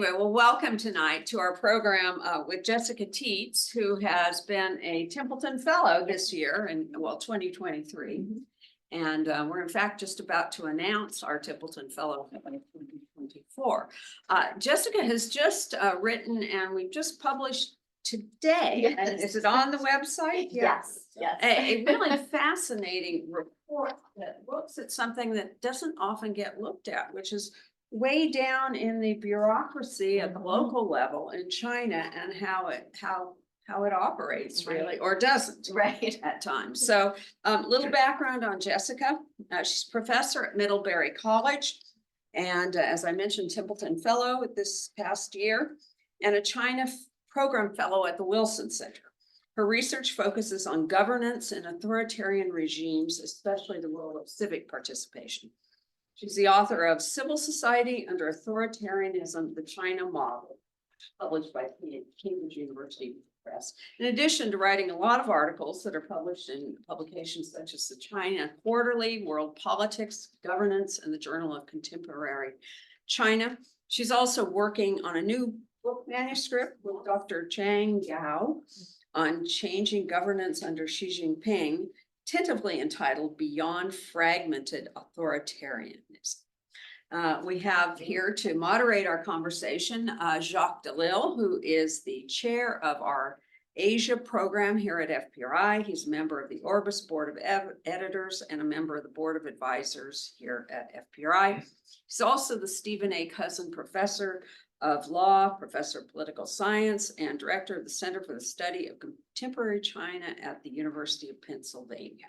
Anyway, well, welcome tonight to our program with Jessica Teets, who has been a Templeton Fellow this year in, well, 2023. And we're in fact just about to announce our Templeton Fellow in 2024. Jessica has just written, and we've just published today. Yes. And is it on the website? Yes, yes. A really fascinating report that looks at something that doesn't often get looked at, which is way down in the bureaucracy at the local level in China and how it operates really, or doesn't at times. So little background on Jessica. She's professor at Middlebury College. And as I mentioned, Templeton Fellow this past year and a China Program Fellow at the Wilson Center. Her research focuses on governance in authoritarian regimes, especially the role of civic participation. She's the author of Civil Society Under Authoritarianism, the China Model, published by Cambridge University Press. In addition to writing a lot of articles that are published in publications such as the China Quarterly, World Politics, Governance, and the Journal of Contemporary China. She's also working on a new book manuscript with Dr. Zhang Gao on changing governance under Xi Jinping, tentatively entitled Beyond Fragmented Authoritarianism. We have here to moderate our conversation, Jacques Delisle, who is the chair of our Asia program here at FPRI. He's a member of the Orbis Board of Editors and a member of the Board of Advisors here at FPRI. He's also the Stephen A. Cousin Professor of Law, Professor of Political Science, and Director of the Center for the Study of Contemporary China at the University of Pennsylvania.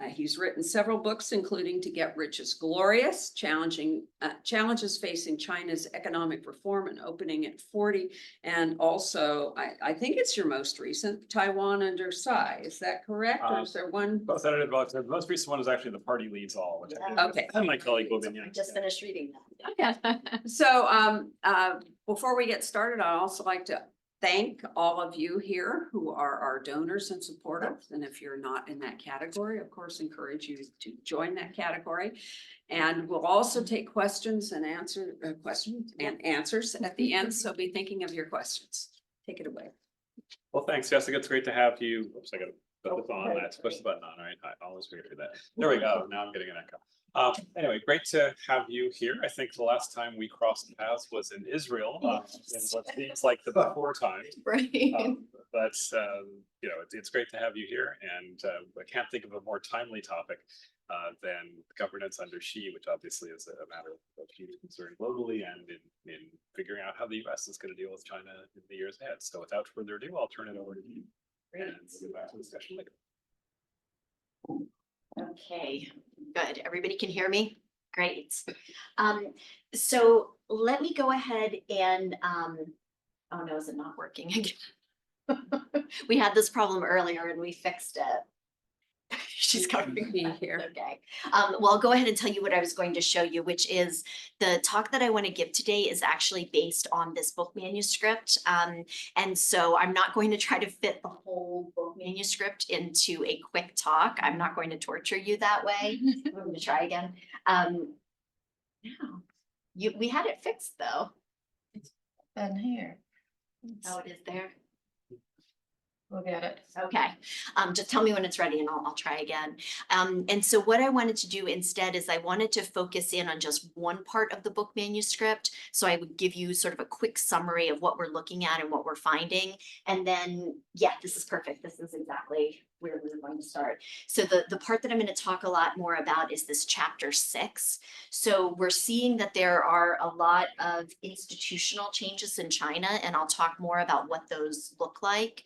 He's written several books, including To Get Rich is Glorious, Challenges Facing China's Economic Reform and Opening at 40. And also, I think it's your most recent, Taiwan Under Tsai. Is that correct? Or is there one? Both edited books. The most recent one is actually The Party Leads All, which Okay. my colleague will be. I just finished reading that. Okay. So before we get started, I'd also like to thank all of you here who are our donors and supporters. And if you're not in that category, of course, encourage you to join that category. And we'll also take questions and answers at the end. So be thinking of your questions. Take it away. Well, thanks, Jessica. It's great to have you. Oops, I got to put this on. Let's push the button on, right? I always forget to do that. There we go. Now I'm getting an echo. Anyway, great to have you here. I think the last time we crossed paths was in Israel, in what seems like the before time. Right. But you know, it's great to have you here, and I can't think of a more timely topic than governance under Xi, which obviously is a matter of huge concern globally and in figuring out how the U.S. is going to deal with China in the years ahead. So, without further ado, I'll turn it over to you, and we'll get back to the discussion later. Okay, good. Everybody can hear me? Great. So let me go ahead and, oh no, is it not working again? We had this problem earlier and we fixed it. She's covering me here. Okay. Well, I'll go ahead and tell you what I was going to show you, which is the talk that I want to give today is actually based on this book manuscript. And so I'm not going to try to fit the whole book manuscript into a quick talk. I'm not going to torture you that way. I'm going to try again. We had it fixed though. It's been here. Oh, it is there. We'll get it. Okay, just tell me when it's ready and I'll try again. And so what I wanted to do instead is I wanted to focus in on just one part of the book manuscript. So I would give you sort of a quick summary of what we're looking at and what we're finding. And then, yeah, this is perfect. This is exactly where we're going to start. So the part that I'm going to talk a lot more about is this chapter 6. So we're seeing that there are a lot of institutional changes in China, and I'll talk more about what those look like.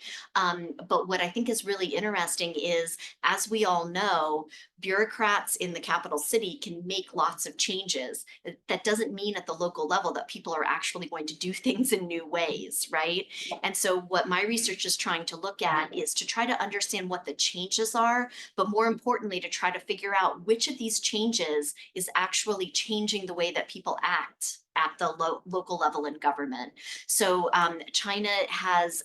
But what I think is really interesting is, as we all know, bureaucrats in the capital city can make lots of changes. That doesn't mean at the local level that people are actually going to do things in new ways, right? And so what my research is trying to look at is to try to understand what the changes are, but more importantly, to try to figure out which of these changes is actually changing the way that people act at the local level in government. So China has,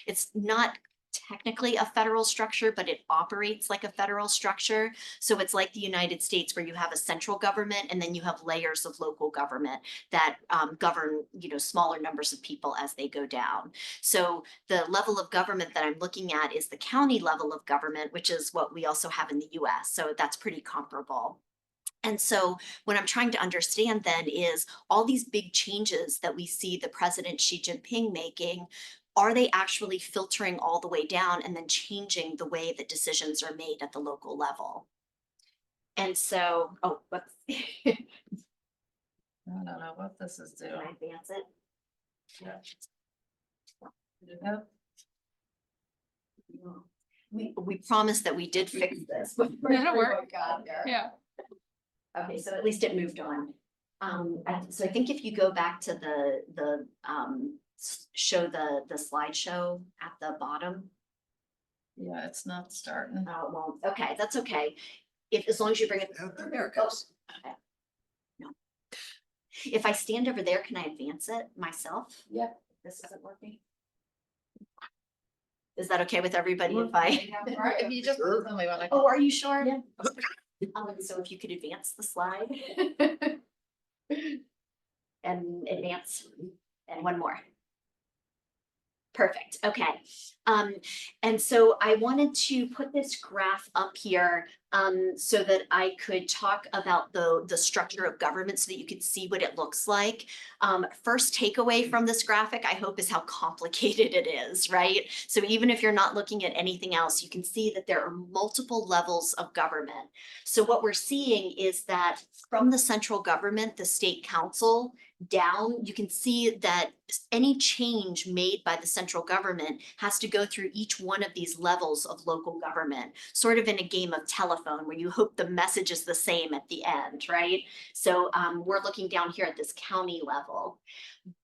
it's not technically a federal structure, but it operates like a federal structure. So it's like the United States, where you have a central government and then you have layers of local government that govern, smaller numbers of people as they go down. So the level of government that I'm looking at is the county level of government, which is what we also have in the US. So that's pretty comparable. And so what I'm trying to understand then is all these big changes that we see the President Xi Jinping making, are they actually filtering all the way down and then changing the way that decisions are made at the local level? And so, oh, whoops. I don't know what this is Can I doing. advance it? Yep. We promised that we did fix this. before Did it work? everyone got there. Yeah. Okay, so at least it moved on. So I think if you go back to show the slideshow at the bottom. Yeah, it's not starting. Oh, it won't. Okay, that's okay. As long as you bring it. There it goes. Okay. No. If I stand over there, can I advance it myself? Yep. This isn't working. Is that okay with everybody if I? If you just tell me when I. Oh, are you sure? Yeah. So if you could advance the slide. And advance, and one more. Perfect, okay. And so I wanted to put this graph up here so that I could talk about the structure of government so that you could see what it looks like. First takeaway from this graphic, I hope, is how complicated it is, right? So even if you're not looking at anything else, you can see that there are multiple levels of government. So what we're seeing is that from the central government, the state council, down, you can see that any change made by the central government has to go through each one of these levels of local government, sort of in a game of telephone where you hope the message is the same at the end, right? So we're looking down here at this county level.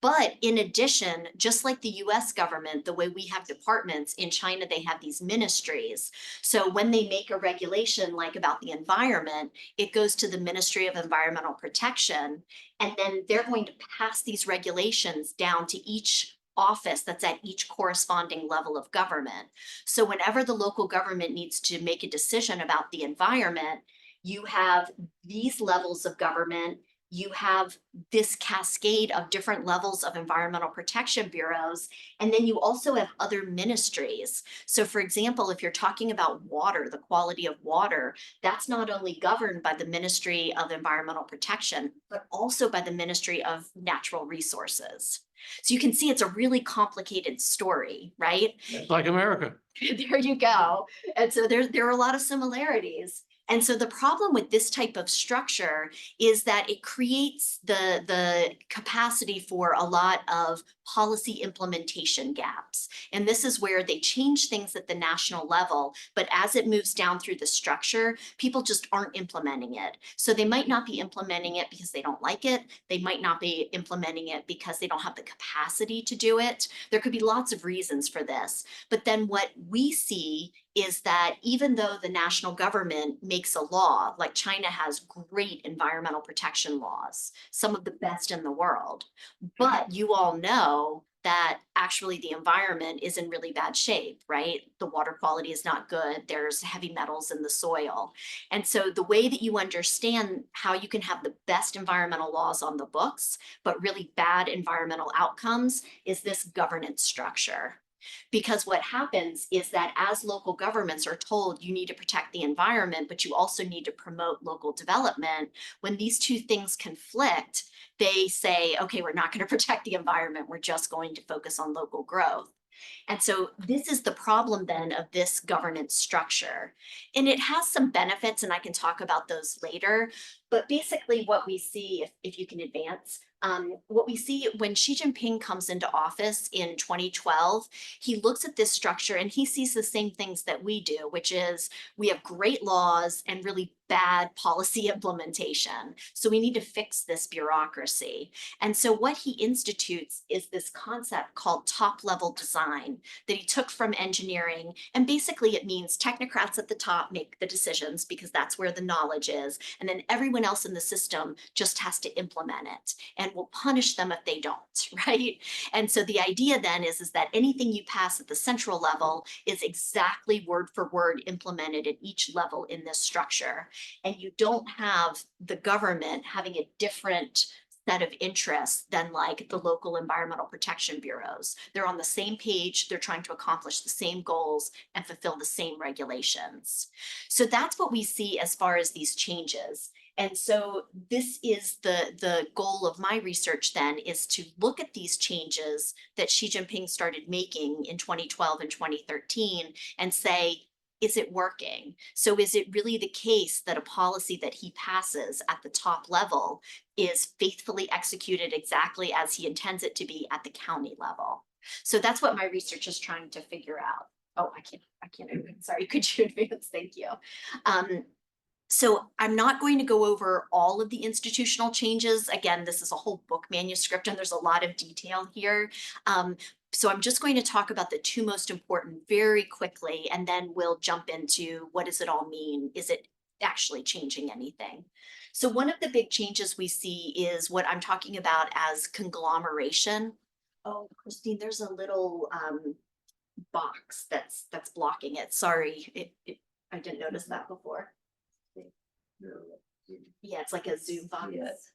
But in addition, just like the US government, the way we have departments, in China, they have these ministries. So when they make a regulation like about the environment, it goes to the Ministry of Environmental Protection, and then they're going to pass these regulations down to each office that's at each corresponding level of government. So whenever the local government needs to make a decision about the environment, you have these levels of government. You have this cascade of different levels of environmental protection bureaus, and then you also have other ministries. So for example, if you're talking about water, the quality of water, that's not only governed by the Ministry of Environmental Protection, but also by the Ministry of Natural Resources. So you can see it's a really complicated story, right? It's like America. There you go. And so there are a lot of similarities. And so the problem with this type of structure is that it creates the capacity for a lot of policy implementation gaps. And this is where they change things at the national level, but as it moves down through the structure, people just aren't implementing it. So they might not be implementing it because they don't like it. They might not be implementing it because they don't have the capacity to do it. There could be lots of reasons for this. But then what we see is that even though the national government makes a law, like China has great environmental protection laws, some of the best in the world, but you all know that actually the environment is in really bad shape, right? The water quality is not good. There's heavy metals in the soil. And so the way that you understand how you can have the best environmental laws on the books, but really bad environmental outcomes, is this governance structure. Because what happens is that as local governments are told you need to protect the environment, but you also need to promote local development, when these two things conflict, they say, okay, we're not going to protect the environment. We're just going to focus on local growth. And so this is the problem then of this governance structure. And it has some benefits, and I can talk about those later. But basically what we see, if you can advance, what we see when Xi Jinping comes into office in 2012, he looks at this structure and he sees the same things that we do, which is we have great laws and really bad policy implementation. So we need to fix this bureaucracy. And so what he institutes is this concept called top-level design that he took from engineering. And basically it means technocrats at the top make the decisions because that's where the knowledge is. And then everyone else in the system just has to implement it and will punish them if they don't, right? And so the idea then is that anything you pass at the central level is exactly word for word implemented at each level in this structure. And you don't have the government having a different set of interests than like the local environmental protection bureaus. They're on the same page, they're trying to accomplish the same goals and fulfill the same regulations. So that's what we see as far as these changes. And so this is the goal of my research then, is to look at these changes that Xi Jinping started making in 2012 and 2013 and say, is it working? So is it really the case that a policy that he passes at the top level is faithfully executed exactly as he intends it to be at the county level? So that's what my research is trying to figure out. Oh, I can't, sorry, could you advance? Thank you. So I'm not going to go over all of the institutional changes. Again, this is a whole book manuscript and there's a lot of detail here. So I'm just going to talk about the two most important very quickly, and then we'll jump into what does it all mean? Is it actually changing anything? So one of the big changes we see is what I'm talking about as conglomeration. Oh, Christine, there's a little box that's blocking it. Sorry, I didn't notice that before. Yeah, it's like a Zoom box.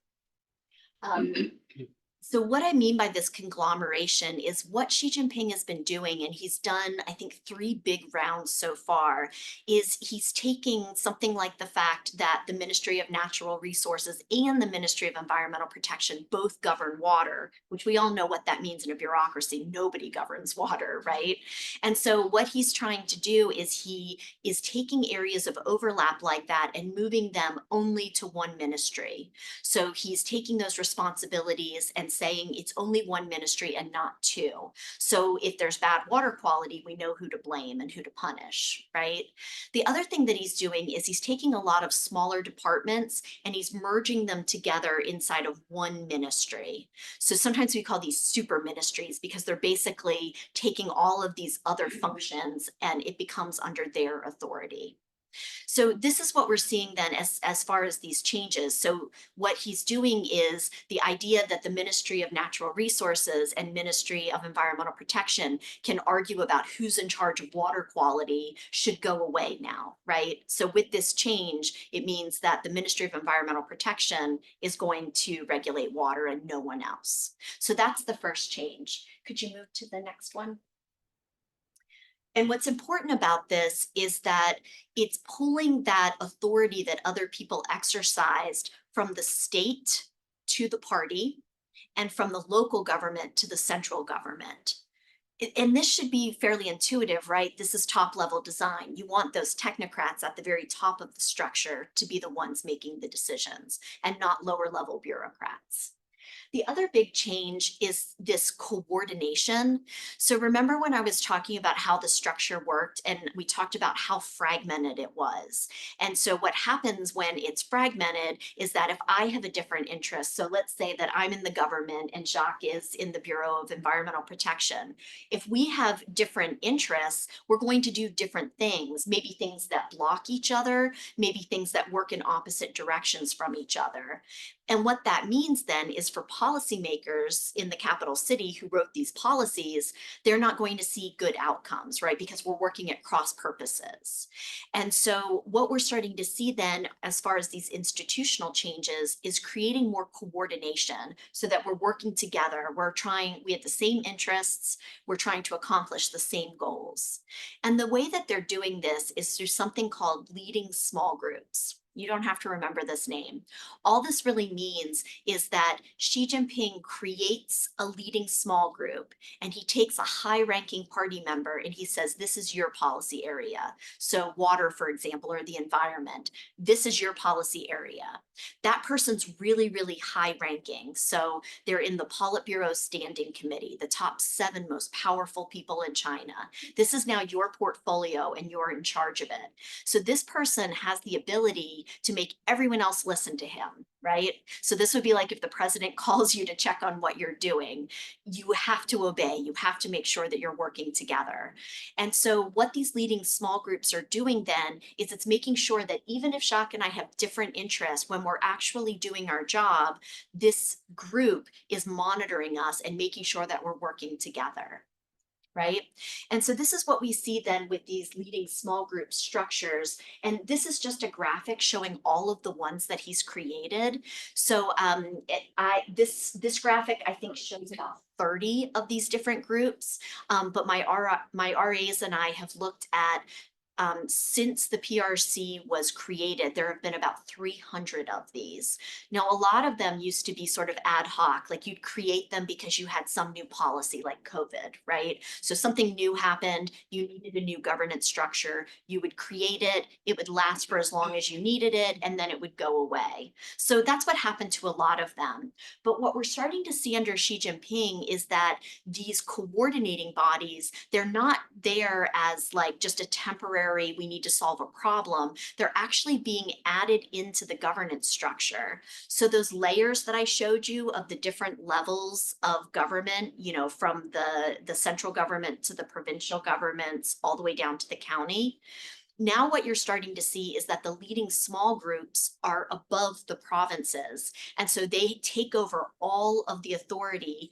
So what I mean by this conglomeration is what Xi Jinping has been doing, and he's done, I think, 3 big rounds so far, is he's taking something like the fact that the Ministry of Natural Resources and the Ministry of Environmental Protection both govern water, which we all know what that means in a bureaucracy. Nobody governs water, right? And so what he's trying to do is he is taking areas of overlap like that and moving them only to one ministry. So he's taking those responsibilities and saying it's only one ministry and not 2. So if there's bad water quality, we know who to blame and who to punish, right? The other thing that he's doing is he's taking a lot of smaller departments and he's merging them together inside of one ministry. So sometimes we call these super ministries because they're basically taking all of these other functions and it becomes under their authority. So this is what we're seeing then as far as these changes. So what he's doing is the idea that the Ministry of Natural Resources and Ministry of Environmental Protection can argue about who's in charge of water quality should go away now, right? So with this change, it means that the Ministry of Environmental Protection is going to regulate water and no one else. So that's the first change. Could you move to the next one? And what's important about this is that it's pulling that authority that other people exercised from the state to the party and from the local government to the central government. And this should be fairly intuitive, right? This is top level design. You want those technocrats at the very top of the structure to be the ones making the decisions and not lower level bureaucrats. The other big change is this coordination. So remember when I was talking about how the structure worked and we talked about how fragmented it was. And so what happens when it's fragmented is that if I have a different interest, so let's say that I'm in the government and Jacques is in the Bureau of Environmental Protection. If we have different interests, we're going to do different things, maybe things that block each other, maybe things that work in opposite directions from each other. And what that means then is for policymakers in the capital city who wrote these policies, they're not going to see good outcomes, right? Because we're working at cross purposes. And so what we're starting to see then, as far as these institutional changes, is creating more coordination so that we're working together. We have the same interests, we're trying to accomplish the same goals. And the way that they're doing this is through something called leading small groups. You don't have to remember this name. All this really means is that Xi Jinping creates a leading small group and he takes a high-ranking party member and he says, this is your policy area. So water, for example, or the environment, this is your policy area. That person's really, really high-ranking. So they're in the Politburo Standing Committee, the top 7 most powerful people in China. This is now your portfolio and you're in charge of it. So this person has the ability authority to make everyone else listen to him, right? So this would be like if the president calls you to check on what you're doing, you have to obey, you have to make sure that you're working together. And so what these leading small groups are doing then is it's making sure that even if Jacques and I have different interests, when we're actually doing our job, this group is monitoring us and making sure that we're working together. Right? And so this is what we see then with these leading small group structures. And this is just a graphic showing all of the ones that he's created. So this graphic, I think, shows about 30 of these different groups. But my RAs and I have looked at since the PRC was created, there have been about 300 of these. Now, a lot of them used to be sort of ad hoc, like you'd create them because you had some new policy like COVID, right? So something new happened, you needed a new governance structure, you would create it, it would last for as long as you needed it, and then it would go away. So that's what happened to a lot of them. But what we're starting to see under Xi Jinping is that these coordinating bodies, they're not there as like just a temporary, we need to solve a problem. They're actually being added into the governance structure. So those layers that I showed you of the different levels of government, you know, from the central government to the provincial governments, all the way down to the county. Now what you're starting to see is that the leading small groups are above the provinces. And so they take over all of the authority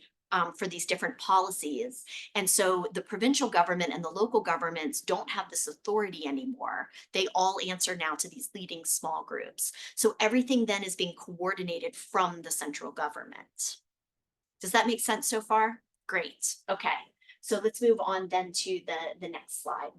for these different policies. And so the provincial government and the local governments don't have this authority anymore. They all answer now to these leading small groups. So everything then is being coordinated from the central government. Does that make sense so far? Great. Okay. So let's move on then to the next slide.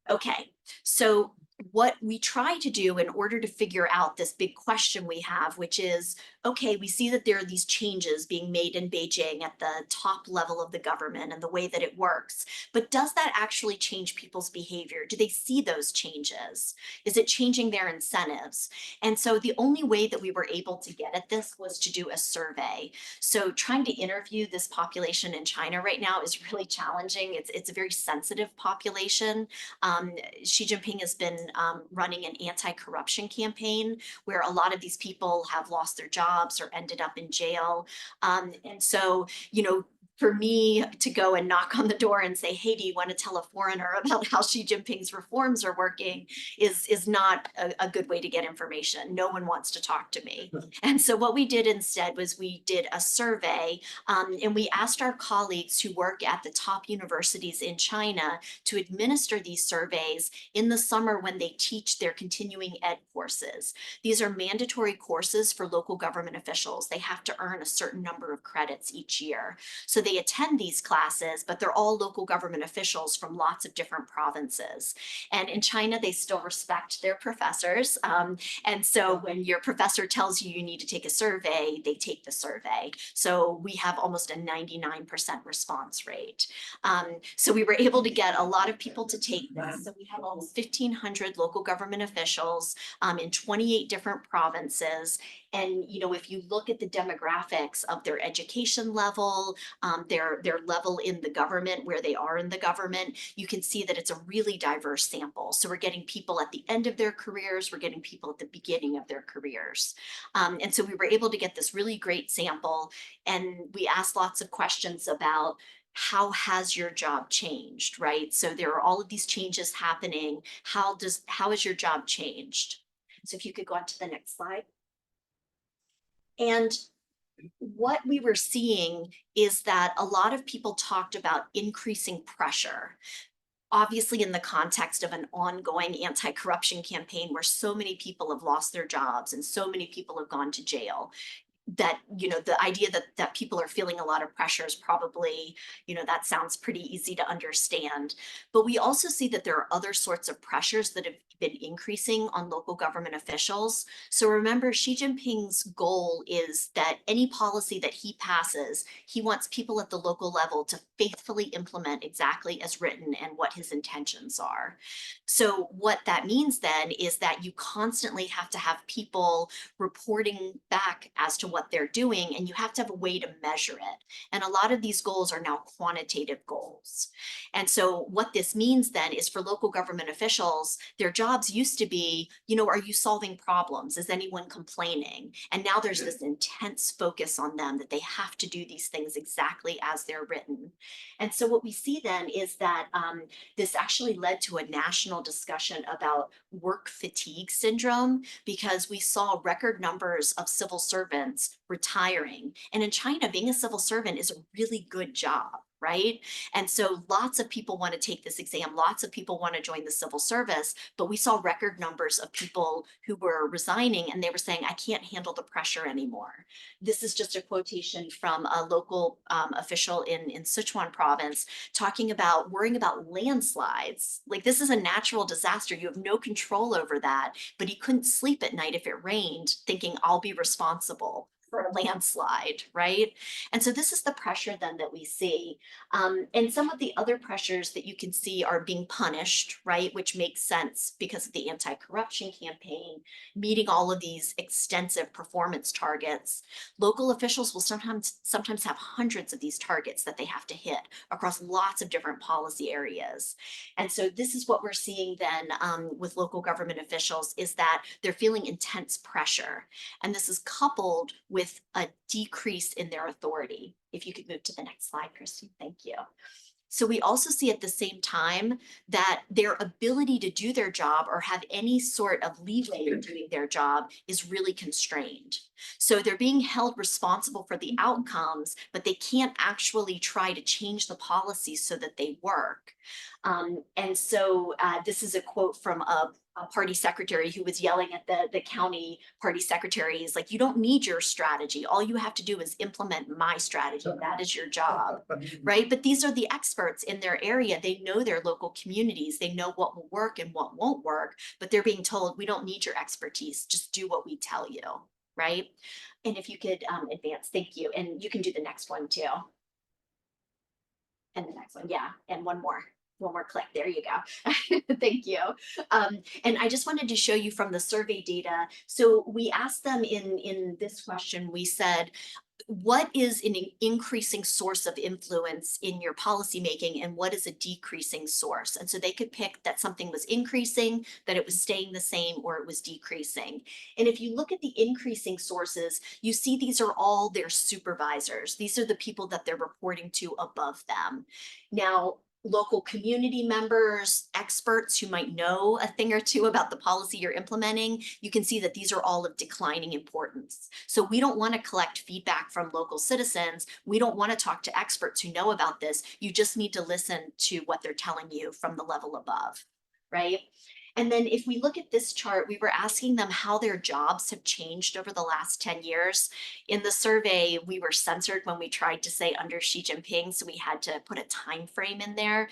Okay, so what we try to do in order to figure out this big question we have, which is, okay, we see that there are these changes being made in Beijing at the top level of the government and the way that it works, but does that actually change people's behavior? Do they see those changes? Is it changing their incentives? And so the only way that we were able to get at this was to do a survey. So trying to interview this population in China right now is really challenging. It's a very sensitive population. Xi Jinping has been running an anti-corruption campaign where a lot of these people have lost their jobs or ended up in jail. And so, you know, for me to go and knock on the door and say, hey, do you want to tell a foreigner about how Xi Jinping's reforms are working is not a good way to get information. No one wants to talk to me. And so what we did instead was we did a survey and we asked our colleagues who work at the top universities in China to administer these surveys in the summer when they teach their continuing ed courses. These are mandatory courses for local government officials. They have to earn a certain number of credits each year. So they attend these classes, but they're all local government officials from lots of different provinces. And in China, they still respect their professors. And so when your professor tells you you need to take a survey, they take the survey. So we have almost a 99% response rate. So we were able to get a lot of people to take this. So we have almost 1,500 local government officials in 28 different provinces. And, you know, if you look at the demographics of their education level, their level in the government, where they are in the government, you can see that it's a really diverse sample. So we're getting people at the end of their careers, we're getting people at the beginning of their careers. And so we were able to get this really great sample, and we asked lots of questions about how has your job changed, right? So there are all of these changes happening. How has your job changed? So if you could go on to the next slide. And what we were seeing is that a lot of people talked about increasing pressure, obviously in the context of an ongoing anti-corruption campaign where so many people have lost their jobs and so many people have gone to jail. That, you know, the idea that people are feeling a lot of pressure is probably, you know, that sounds pretty easy to understand. But we also see that there are other sorts of pressures that have been increasing on local government officials. So remember, Xi Jinping's goal is that any policy that he passes, he wants people at the local level to faithfully implement exactly as written and what his intentions are. So what that means then is that you constantly have to have people reporting back as to what they're doing, and you have to have a way to measure it. And a lot of these goals are now quantitative goals. And so what this means then is for local government officials, their job jobs used to be, are you solving problems? Is anyone complaining? And now there's this intense focus on them that they have to do these things exactly as they're written. And so what we see then is that this actually led to a national discussion about work fatigue syndrome, because we saw record numbers of civil servants retiring. And in China, being a civil servant is a really good job, right? And so lots of people want to take this exam, lots of people want to join the civil service, but we saw record numbers of people who were resigning, and they were saying, I can't handle the pressure anymore. This is just a quotation from a local official in Sichuan province talking about worrying about landslides. Like, this is a natural disaster. You have no control over that, but he couldn't sleep at night if it rained, thinking I'll be responsible for a landslide, right? And so this is the pressure then that we see. And some of the other pressures that you can see are being punished, right? Which makes sense because of the anti-corruption campaign, meeting all of these extensive performance targets. Local officials will sometimes have hundreds of these targets that they have to hit across lots of different policy areas. And so this is what we're seeing then with local government officials, is that they're feeling intense pressure. And this is coupled with a decrease in their authority. If you could move to the next slide, Christine, thank you. So we also see at the same time that their ability to do their job or have any sort of leeway in doing their job is really constrained. So they're being held responsible for the outcomes, but they can't actually try to change the policies so that they work. And so this is a quote from a party secretary who was yelling at the county party secretary. He's like, you don't need your strategy. All you have to do is implement my strategy. That is your job, right? But these are the experts in their area. They know their local communities. They know what will work and what won't work, but they're being told, we don't need your expertise. Just do what we tell you, right? And if you could advance, thank you. And you can do the next one too. And the next one, yeah, and one more click. There you go. Thank you. And I just wanted to show you from the survey data. So we asked them in this question, we said, what is an increasing source of influence in your policymaking, and what is a decreasing source? And so they could pick that something was increasing, that it was staying the same, or it was decreasing. And if you look at the increasing sources, you see these are all their supervisors. These are the people that they're reporting to above them. Now, local community members, experts who might know a thing or two about the policy you're implementing, you can see that these are all of declining importance. So we don't want to collect feedback from local citizens. We don't want to talk to experts who know about this. You just need to listen to what they're telling you from the level above, right? And then if we look at this chart, we were asking them how their jobs have changed over the last 10 years. In the survey, we were censored when we tried to say under Xi Jinping, so we had to put a time frame in there.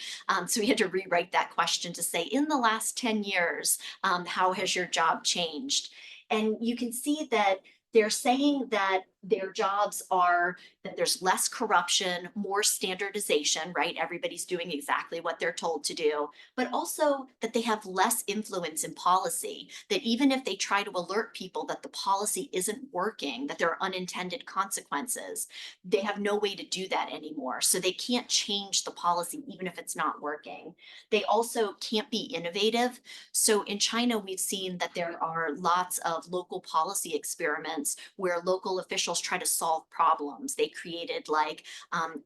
So we had to rewrite that question to say, in the last 10 years, how has your job changed? And you can see that they're saying that their jobs are that there's less corruption, more standardization, right? Everybody's doing exactly what they're told to do, but also that they have less influence in policy, that even if they try to alert people that the policy isn't working, that there are unintended consequences, they have no way to do that anymore. So they can't change the policy, even if it's not working. They also can't be innovative. So in China, we've seen that there are lots of local policy experiments where local officials try to solve problems. They created like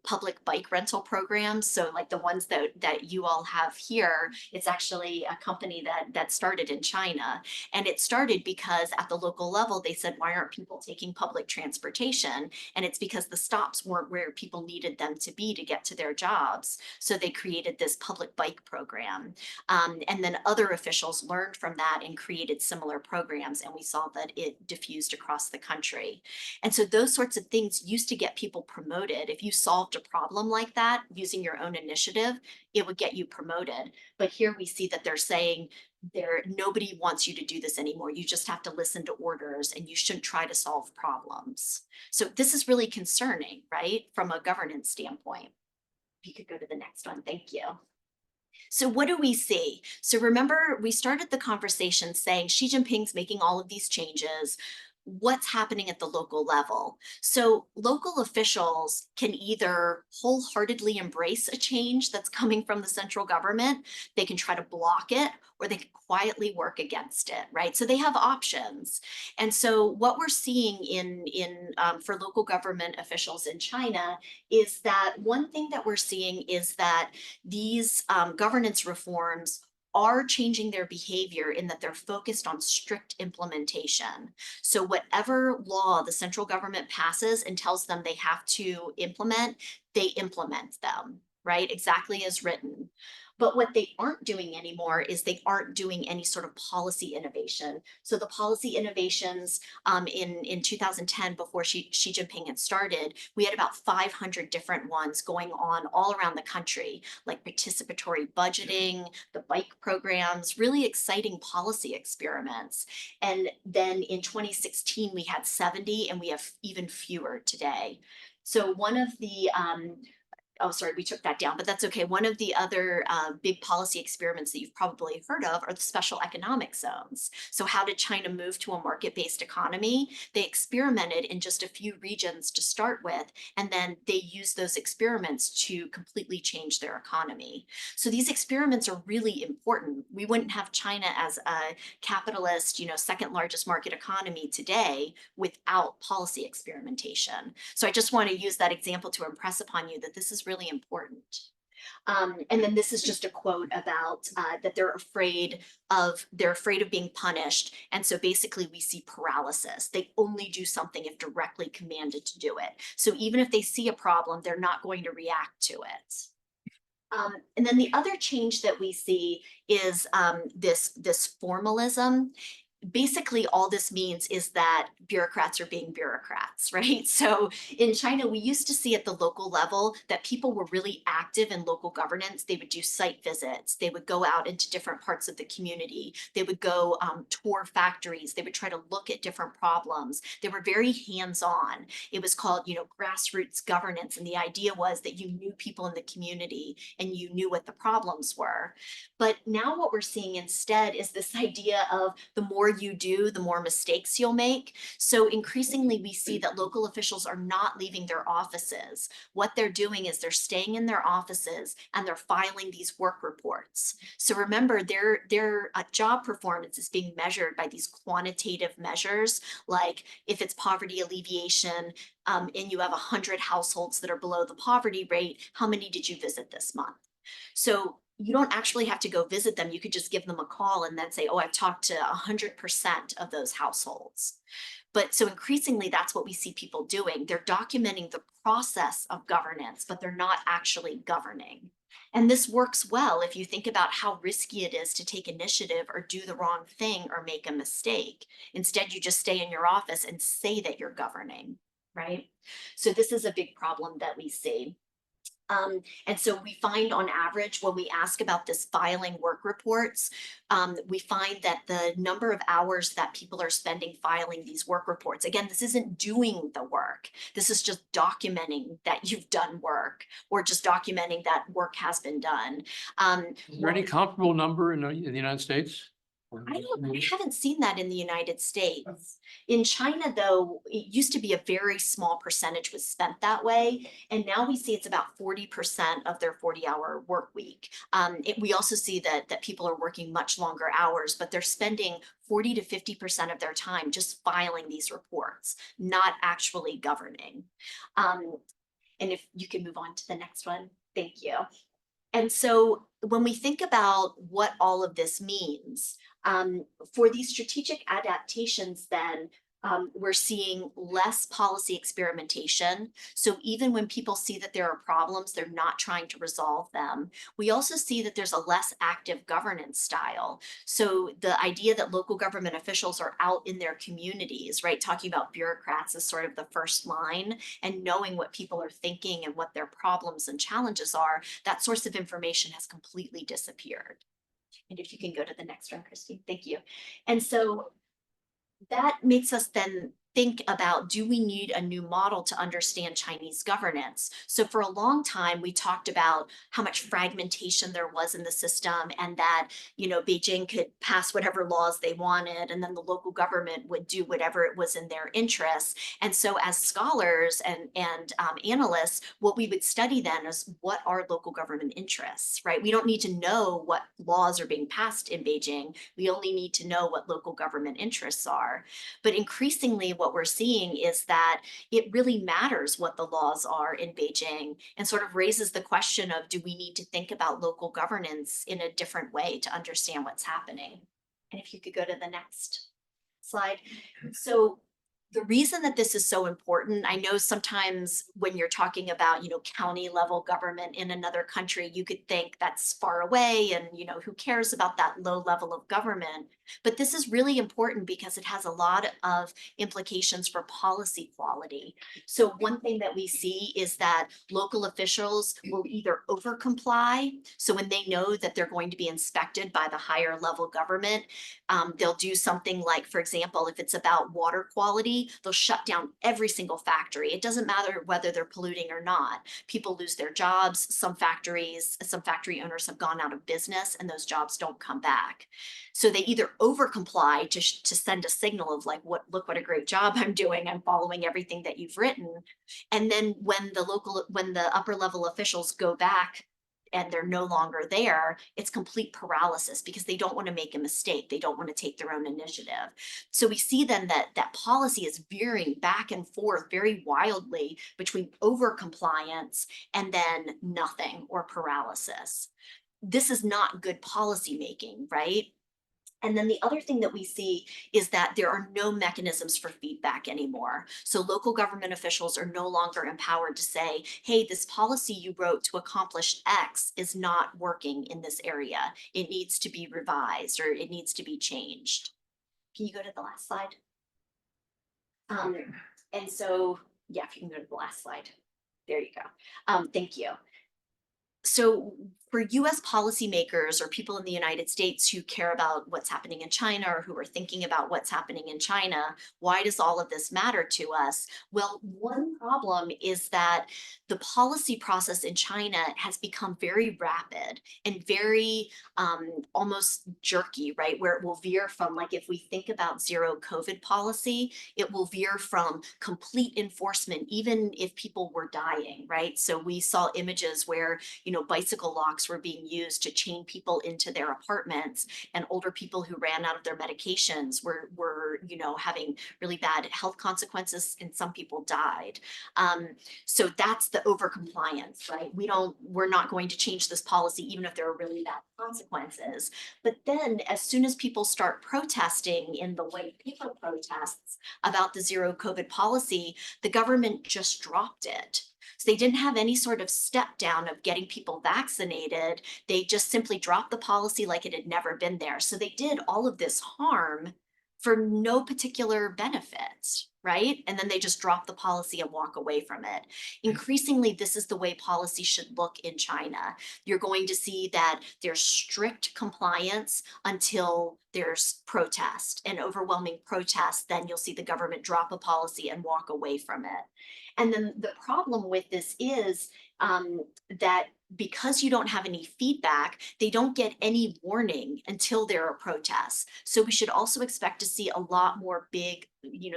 public bike rental programs. So like the ones that you all have here, it's actually a company that started in China. And it started because at the local level, they said, why aren't people taking public transportation? And it's because the stops weren't where people needed them to be to get to their jobs. So they created this public bike program. And then other officials learned from that and created similar programs. And we saw that it diffused across the country. And so those sorts of things used to get people promoted. If you solved a problem like that using your own initiative, it would get you promoted. But here we see that they're saying nobody wants you to do this anymore. You just have to listen to orders and you shouldn't try to solve problems. So this is really concerning, right? From a governance standpoint. If you could go to the next one, thank you. So what do we see? So remember, we started the conversation saying Xi Jinping's making all of these changes. what's happening at the local level. So local officials can either wholeheartedly embrace a change that's coming from the central government, they can try to block it, or they can quietly work against it, right? So they have options. And so what we're seeing for local government officials in China is that one thing that we're seeing is that these governance reforms are changing their behavior in that they're focused on strict implementation. So whatever law the central government passes and tells them they have to implement, they implement them, right? Exactly as written. But what they aren't doing anymore is they aren't doing any sort of policy innovation. So the policy innovations in 2010, before Xi Jinping had started, we had about 500 different ones going on all around the country, like participatory budgeting, the bike programs, really exciting policy experiments. And then in 2016, we had 70, and we have even fewer today. So one of the oh, sorry, we took that down, but that's okay. One of the other big policy experiments that you've probably heard of are the special economic zones. So how did China move to a market-based economy? They experimented in just a few regions to start with, and then they used those experiments to completely change their economy. So these experiments are really important. We wouldn't have China as a capitalist, second largest market economy today without policy experimentation. So I just want to use that example to impress upon you that this is really important. And then this is just a quote about that they're afraid of being punished. And so basically we see paralysis. They only do something if directly commanded to do it. So even if they see a problem, they're not going to react to it. And then the other change that we see is this formalism. Basically, all this means is that bureaucrats are being bureaucrats, right? So in China, we used to see at the local level that people were really active in local governance. They would do site visits. They would go out into different parts of the community. They would go tour factories. They would try to look at different problems. They were very hands-on. It was called, grassroots governance. And the idea was that you knew people in the community and you knew what the problems were. But now what we're seeing instead is this idea of the more you do, the more mistakes you'll make. So increasingly, we see that local officials are not leaving their offices. What they're doing is they're staying in their offices and they're filing these work reports. So remember, their job performance is being measured by these quantitative measures, like if it's poverty alleviation, and you have 100 households that are below the poverty rate, how many did you visit this month? So you don't actually have to go visit them. You could just give them a call and then say, oh, I've talked to 100% of those households. But so increasingly, that's what we see people doing. They're documenting the process of governance, but they're not actually governing. And this works well if you think about how risky it is to take initiative or do the wrong thing or make a mistake. Instead, you just stay in your office and say that you're governing, right? So this is a big problem that we see. And so we find on average, when we ask about this filing work reports, we find that the number of hours that people are spending filing these work reports, again, this isn't doing the work. This is just documenting that you've done work or just documenting that work has been done. Is there any comparable number in the United States? I haven't seen that in the United States. In China, though, it used to be a very small percentage was spent that way. And now we see it's about 40% of their 40-hour work week. We also see that people are working much longer hours, but they're spending 40 to 50% of their time just filing these reports, not actually governing. And if you can move on to the next one, thank you. And so when we think about what all of this means, for these strategic adaptations, then we're seeing less policy experimentation. So even when people see that there are problems, they're not trying to resolve them. We also see that there's a less active governance style. So the idea that local government officials are out in their communities, right, talking about bureaucrats as sort of the first line and knowing what people are thinking and what their problems and challenges are, that source of information has completely disappeared. And if you can go to the next one, Christine, thank you. And so that makes us then think about, do we need a new model to understand Chinese governance? So for a long time, we talked about how much fragmentation there was in the system, and that, Beijing could pass whatever laws they wanted, and then the local government would do whatever it was in their interests. And so as scholars and analysts, what we would study then is, what are local government interests, right? We don't need to know what laws are being passed in Beijing. We only need to know what local government interests are. But increasingly, what we're seeing is that it really matters what the laws are in Beijing, and sort of raises the question of, do we need to think about local governance in a different way to understand what's happening? And if you could go to the next slide. So the reason that this is so important, I know sometimes when you're talking about, county level government in another country, you could think that's far away and, who cares about that low level of government? But this is really important because it has a lot of implications for policy quality. So one thing that we see is that local officials will either over comply. So when they know that they're going to be inspected by the higher level government, they'll do something like, for example, if it's about water quality, they'll shut down every single factory. It doesn't matter whether they're polluting or not. People lose their jobs. Some factory owners have gone out of business, and those jobs don't come back. So they either over comply to send a signal of like, look what a great job I'm doing. I'm following everything that you've written. And then when the upper level officials go back and they're no longer there, it's complete paralysis because they don't want to make a mistake. They don't want to take their own initiative. So we see then that policy is veering back and forth very wildly between over-compliance and then nothing, or paralysis. This is not good policy making, right? And then the other thing that we see is that there are no mechanisms for feedback anymore. So local government officials are no longer empowered to say, hey, this policy you wrote to accomplish X is not working in this area. It needs to be revised, or it needs to be changed. Can you go to the last slide? And so, yeah, if you can go to the last slide. There you go. Thank you. So for US policymakers or people in the United States who care about what's happening in China, or who are thinking about what's happening in China, why does all of this matter to us? Well, one problem is that the policy process in China has become very rapid and very almost jerky, right? Where it will veer from, like, if we think about zero COVID policy, it will veer from complete enforcement, even if people were dying, right? So we saw images where, bicycle locks were being used to chain people into their apartments, and older people who ran out of their medications were having really bad health consequences, and some people died. So that's the overcompliance, right? We're not going to change this policy, even if there are really bad consequences. But then as soon as people start protesting in the white paper protests about the zero COVID policy, the government just dropped it. So they didn't have any sort of step down of getting people vaccinated. They just simply dropped the policy like it had never been there. So they did all of this harm for no particular benefits, right? And then they just drop the policy and walk away from it. Increasingly, this is the way policy should look in China. You're going to see that there's strict compliance until there's protest, and overwhelming protest. Then you'll see the government drop a policy and walk away from it. And then the problem with this is that because you don't have any feedback, they don't get any warning until there are protests. So we should also expect to see a lot more big,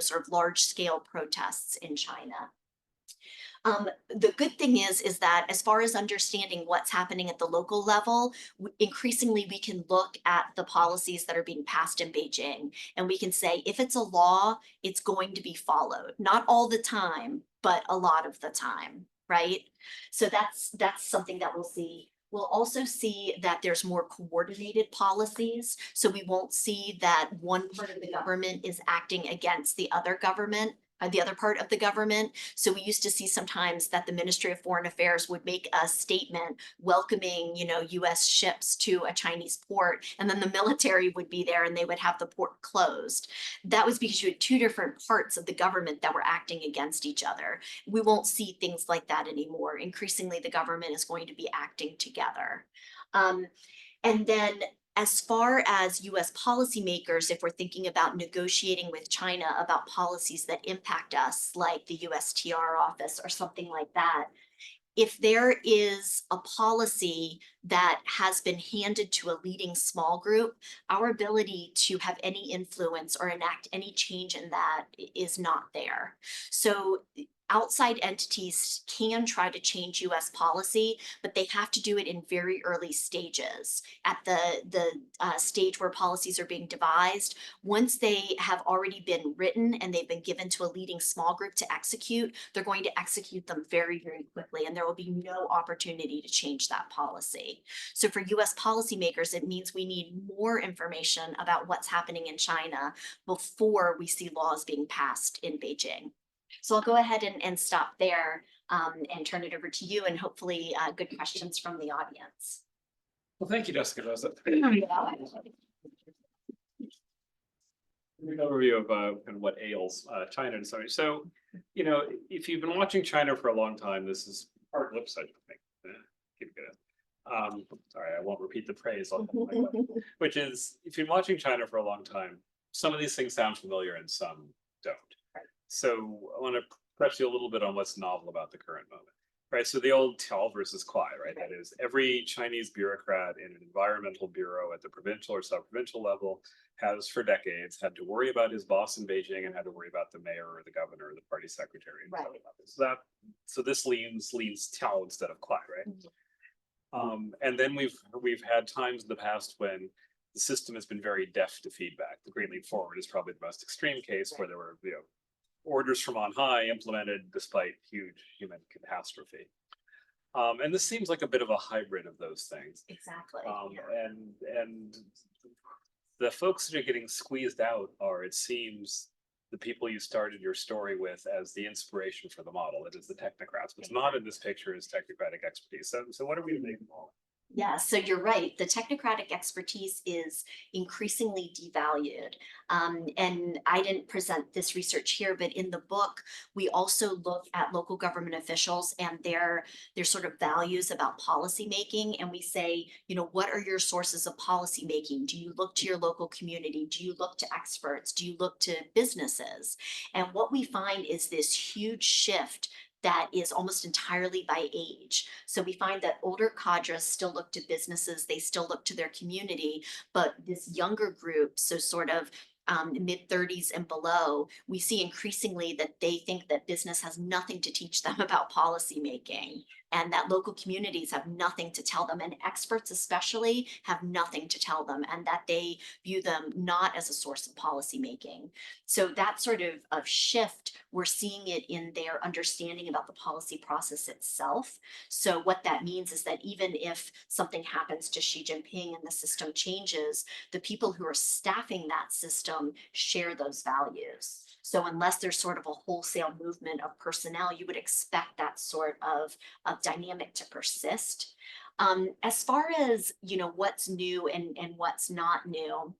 sort of large scale protests in China. The good thing is that as far as understanding what's happening at the local level, increasingly we can look at the policies that are being passed in Beijing, and we can say, if it's a law, it's going to be followed. Not all the time, but a lot of the time, right? So that's something that we'll see. We'll also see that there's more coordinated policies. So we won't see that one part of the government is acting against the other government, the other part of the government. So we used to see sometimes that the Ministry of Foreign Affairs would make a statement welcoming, US ships to a Chinese port, and then the military would be there and they would have the port closed. That was because you had two different parts of the government that were acting against each other. We won't see things like that anymore. Increasingly, the government is going to be acting together. And then As far as US policymakers, if we're thinking about negotiating with China about policies that impact us, like the USTR office or something like that, if there is a policy that has been handed to a leading small group, our ability to have any influence or enact any change in that is not there. So outside entities can try to change US policy, but they have to do it in very early stages. At the stage where policies are being devised, once they have already been written and they've been given to a leading small group to execute, they're going to execute them very, very quickly, and there will be no opportunity to change that policy. So for US policymakers, it means we need more information about what's happening in China before we see laws being passed in Beijing. So I'll go ahead and stop there and turn it over to you, and hopefully good questions from the audience. Well, thank you, Jessica. That was a good overview of kind of what ails China and so on. So, you know, if you've been watching China for a long time, this is hard lips, I think. Keep it. Sorry, I won't repeat the praise on which is, if you've been watching China for a long time, some of these things sound familiar and some don't. So I want to press you a little bit on what's novel about the current moment, right? So the old Tao versus Kwai, right? That is, every Chinese bureaucrat in an environmental bureau at the provincial or sub-provincial level has for decades had to worry about his boss in Beijing and had to worry about the mayor or the governor or the party secretary. And Right. so this leans Tao instead of Kwai, right? And then we've had times in the past when the system has been very deaf to feedback. The Great Leap Forward is probably the most extreme case where there were, orders from on high implemented despite huge human catastrophe. And this seems like a bit of a hybrid of those things. Exactly. And the folks that are getting squeezed out are, it seems, the people you started your story with as the inspiration for the model. It is the technocrats. What's not in this picture is technocratic expertise. So what are we making of? Yeah, so you're right. The technocratic expertise is increasingly devalued. And I didn't present this research here, but in the book, we also look at local government officials and their sort of values about policy making. And we say, what are your sources of policy making? Do you look to your local community? Do you look to experts? Do you look to businesses? And what we find is this huge shift that is almost entirely by age. So we find that older cadres still look to businesses, they still look to their community, but this younger group, so sort of mid-30s and below, we see increasingly that they think that business has nothing to teach them about policy making, and that local communities have nothing to tell them, and experts especially have nothing to tell them, and that they view them not as a source of policy making. So that sort of shift, we're seeing it in their understanding about the policy process itself. So what that means is that even if something happens to Xi Jinping and the system changes, the people who are staffing that system share those values. So unless there's sort of a wholesale movement of personnel, you would expect that sort of dynamic to persist. As far as, what's new and what's not new,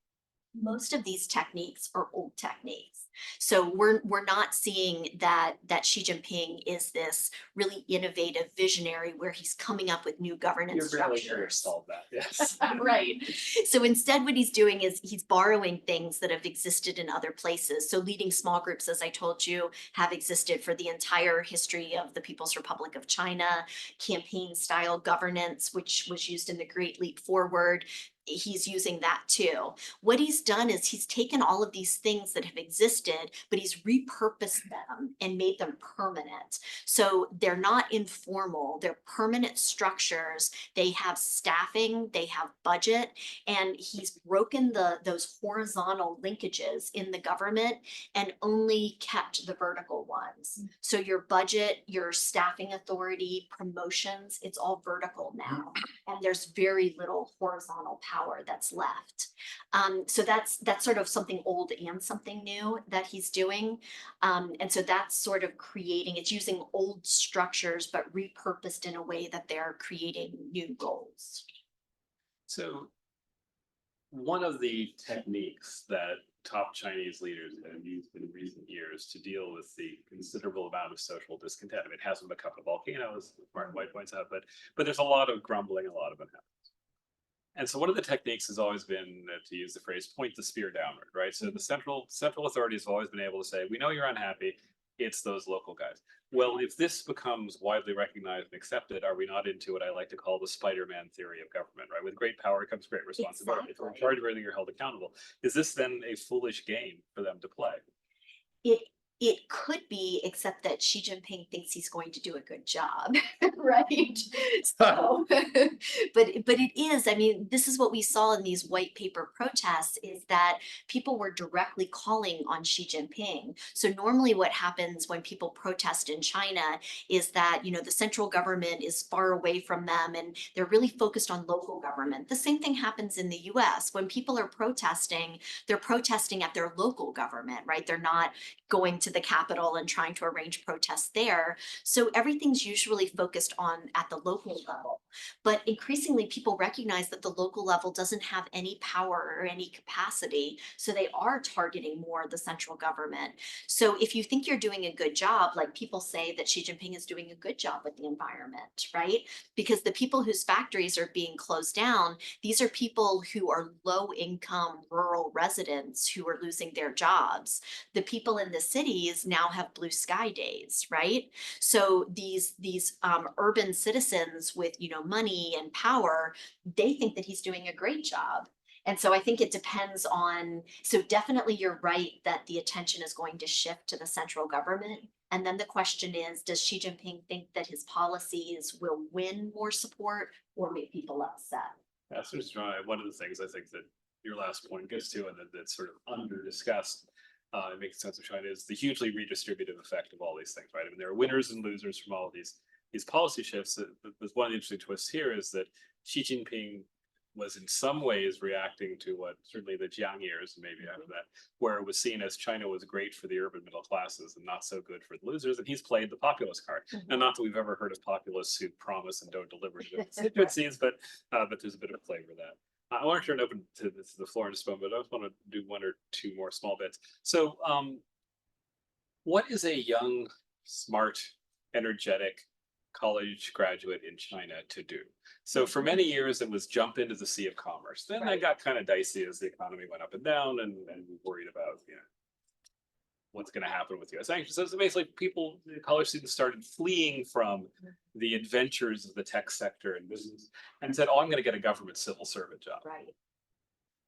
most of these techniques are old techniques. So we're not seeing that Xi Jinping is this really innovative visionary where he's coming up with new governance You're barely structures. sure to solve that, yes. Right. So instead, what he's doing is he's borrowing things that have existed in other places. So leading small groups, as I told you, have existed for the entire history of the People's Republic of China. Campaign style governance, which was used in the Great Leap Forward, he's using that too. What he's done is he's taken all of these things that have existed, but he's repurposed them and made them permanent. So they're not informal, they're permanent structures. They have staffing, they have budget, and he's broken those horizontal linkages in the government and only kept the vertical ones. So your budget, your staffing authority, promotions, it's all vertical now. And there's very little horizontal power that's left. So that's sort of something old and something new that he's doing. And so that's sort of creating, it's using old structures, but repurposed in a way that they're creating new goals. So one of the techniques that top Chinese leaders have used in recent years to deal with the considerable amount of social discontent, it hasn't become a volcano, as Martin White points out, but there's a lot of grumbling, a lot of unhappiness. And so one of the techniques has always been, to use the phrase, point the spear downward, right? So the central authorities have always been able to say, we know you're unhappy, it's those local guys. Well, if this becomes widely recognized and accepted, are we not into what I like to call the Spider-Man theory of government, right? With great power comes great responsibility. If we're in charge of everything, you're held accountable. Is this then a foolish game for them to play? It could be, except that Xi Jinping thinks he's going to do a good job, right? So, but it is, I mean, this is what we saw in these white paper protests, is that people were directly calling on Xi Jinping. So normally what happens when people protest in China is that, you know, the central government is far away from them and they're really focused on local government. The same thing happens in the US. When people are protesting, they're protesting at their local government, right? They're not going to the Capitol and trying to arrange protests there. So everything's usually focused on at the local level. But increasingly people recognize that the local level doesn't have any power or any capacity. So they are targeting more the central government. So if you think you're doing a good job, like people say that Xi Jinping is doing a good job with the environment, right? Because the people whose factories are being closed down, these are people who are low income rural residents who are losing their jobs. The people in the cities now have blue sky days, right? So these urban citizens with, you know, money and power, they think that he's doing a great job. And so I think it depends on, so definitely you're right that the attention is going to shift to the central government. And then the question is, does Xi Jinping think that his policies will win more support or make people upset? That's just one of the things I think that your last point gets to, and that's sort of under discussed. It makes sense of China is the hugely redistributive effect of all these things, right? I mean, there are winners and losers from all of these policy shifts. One of the interesting twists here is that Xi Jinping was in some ways reacting to what certainly the Jiang years, maybe after that, where it was seen as China was great for the urban middle classes and not so good for the losers. And he's played the populist card. And not that we've ever heard of populists who promise and don't deliver to their constituencies, but there's a bit of flavor of that. I want to turn open to the floor in just a moment, but I just want to do one or two more small bits. So what is a young, smart, energetic college graduate in China to do? So for many years, it was jump into the sea of commerce. Then that got kind of dicey as the economy went up and down, and we worried about, you know, what's going to happen with US sanctions. So basically college students started fleeing from the adventures of the tech sector and business and said, oh, I'm going to get a government civil servant job. Right.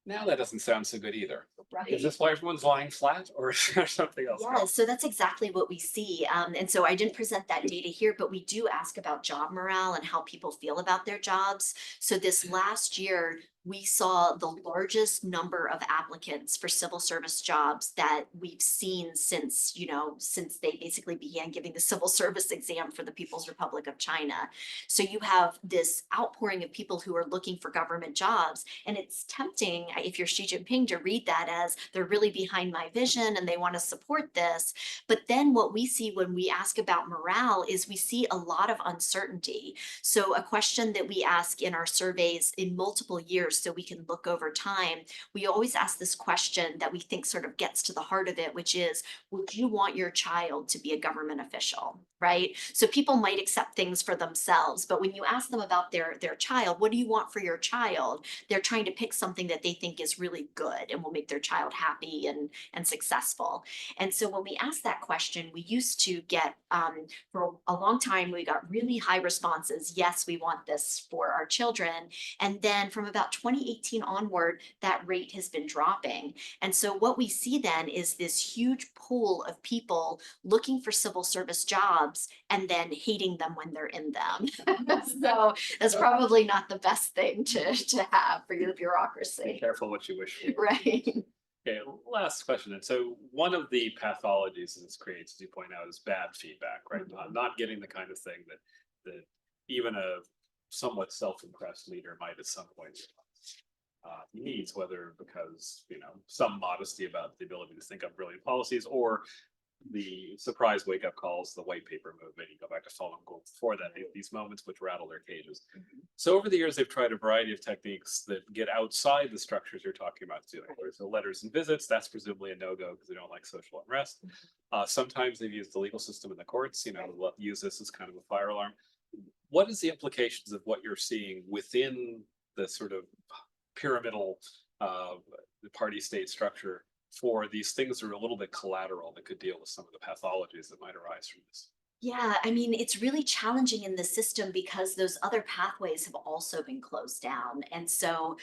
Now that doesn't sound so good either. Right. Is this why everyone's lying flat, or is there something else? Yeah, so that's exactly what we see. And so I didn't present that data here, but we do ask about job morale and how people feel about their jobs. So this last year, we saw the largest number of applicants for civil service jobs that we've seen since, you know, since they basically began giving the civil service exam for the People's Republic of China. So you have this outpouring of people who are looking for government jobs. And it's tempting, if you're Xi Jinping, to read that as they're really behind my vision and they want to support this. But then what we see when we ask about morale is we see a lot of uncertainty. So a question that we ask in our surveys in multiple years, so we can look over time, we always ask this question that we think sort of gets to the heart of it, which is, would you want your child to be a government official, right? So people might accept things for themselves, but when you ask them about their child, what do you want for your child? They're trying to pick something that they think is really good and will make their child happy and successful. And so when we ask that question, we used to get, for a long time, we got really high responses. Yes, we want this for our children. And then from about 2018 onward, that rate has been dropping. And so what we see then is this huge pool of people looking for civil service jobs and then hating them when they're in them. So that's probably not the best thing to have for your bureaucracy. Be careful what you wish for. Right. Okay, last question. And so one of the pathologies this creates, as you point out, is bad feedback, right? Not getting the kind of thing that even a somewhat self-impressed leader might at some point needs, whether because, you know, some modesty about the ability to think up brilliant policies, or the surprise wake-up calls, the white paper movement. You go back to Falun Gong before that, these moments which rattle their cages. So over the years, they've tried a variety of techniques that get outside the structures you're talking about doing. There's the letters and visits, that's presumably a no-go because they don't like social unrest. Sometimes they've used the legal system in the courts, you know, use this as kind of a fire alarm. What is the implications of what you're seeing within the sort of pyramidal the party state structure for these things that are a little bit collateral that could deal with some of the pathologies that might arise from this. Yeah, I mean, it's really challenging in the system because those other pathways have also been closed down. And so,